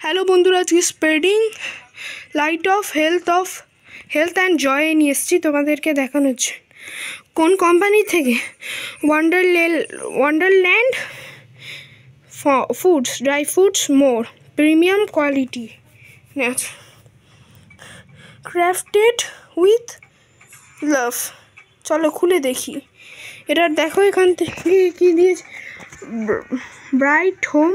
Hello বন্ধুরা, আজকে spreading light of health and joy নিয়ে এসেছি তোমাদেরকে দেখানোর জন্য। কোন কোম্পানি থেকে? Wonderland foods, dry fruits more premium quality, crafted with love. চলো খুলে দেখি। এটা দেখো এখান থেকে কী দিয়েছে, bright home,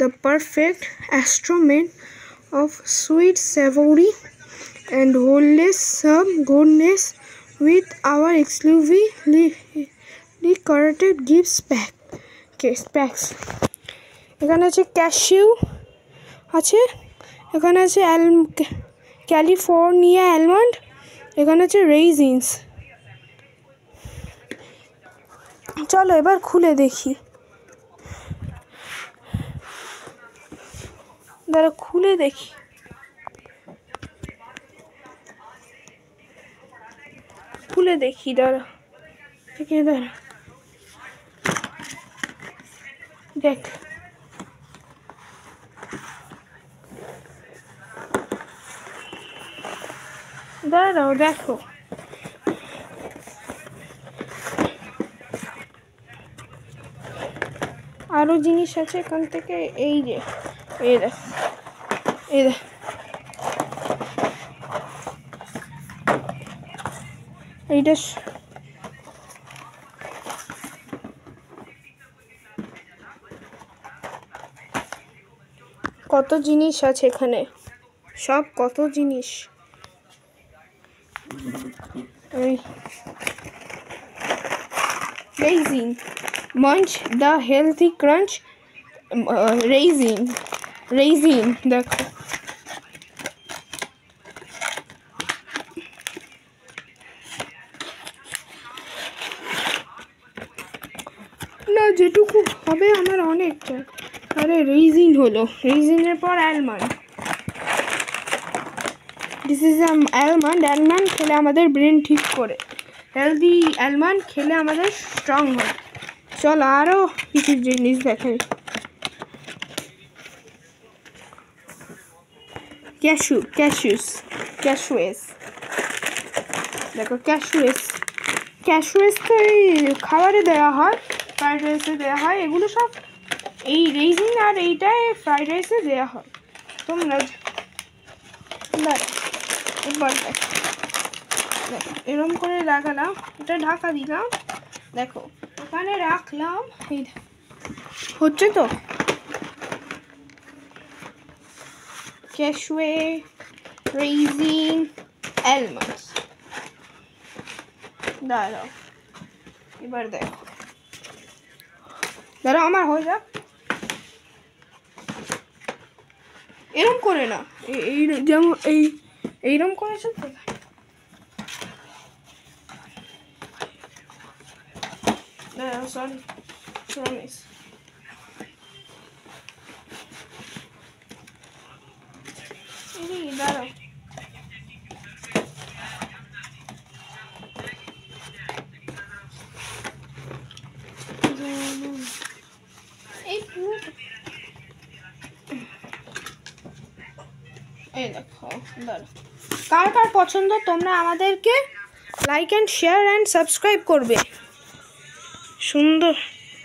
the perfect assortment of sweet, savory and wholesome goodness with our exclusively curated gifts packs. এখানে আছে ক্যাশিউ আছে, এখানে আছে ক্যালিফোর্নিয়া অ্যালমন্ড, এখানে আছে রেইজিনস। চলো এবার খুলে দেখি। দাঁড়া খুলে দেখি। দাঁড়া দেখ, দাঁড়াও দেখো। আরো জিনিস আছে এখান থেকে। এই যে এই দেখ, এইটা কত জিনিস আছে এখানে, সব কত জিনিস। রেইজিন মাঞ্চ দ্য হেলথি ক্রাঞ্চ, রেইজিন দেখো। না, যেটুকু হবে আমার অনেকটা। আরে রেইজিন হলো, রেইজিনের পর অ্যালমন্ড। দিস ইজ অ্যালমন্ড খেলে আমাদের ব্রেন ঠিক করে, হেলদি অ্যালমন্ড খেলে আমাদের স্ট্রং হয়। চল আরও কিছু জিনিস দেখাই। ক্যাশুয়েস দেখো, ক্যাশুয়েস তো এই খাবারে দেওয়া হয়, ফ্রাইড রাইসে দেওয়া হয়। এগুলো সব এই রেইজিন আর এইটাই ফ্রাইড রাইসে দেওয়া হয়। তোমরা এবার দেখো, এরম করে লাগালাম, এটা ঢাকা দিলাম, দেখো ওখানে রাখলাম। এই হচ্ছে তো ক্যাশুয়ে, রেইজিন, অ্যালমন্ডস। দাঁড়াও এবার দেখো, দাঁড়াও আমার হয়ে যাক। এরম করে না, এই যেমন এইরম করেছে তো। সরি, দাঁড়াও। এই দেখো, দাঁড়াও। কার কার পছন্দ তোমরা আমাদেরকে like and share and subscribe করবে। সুন্দর।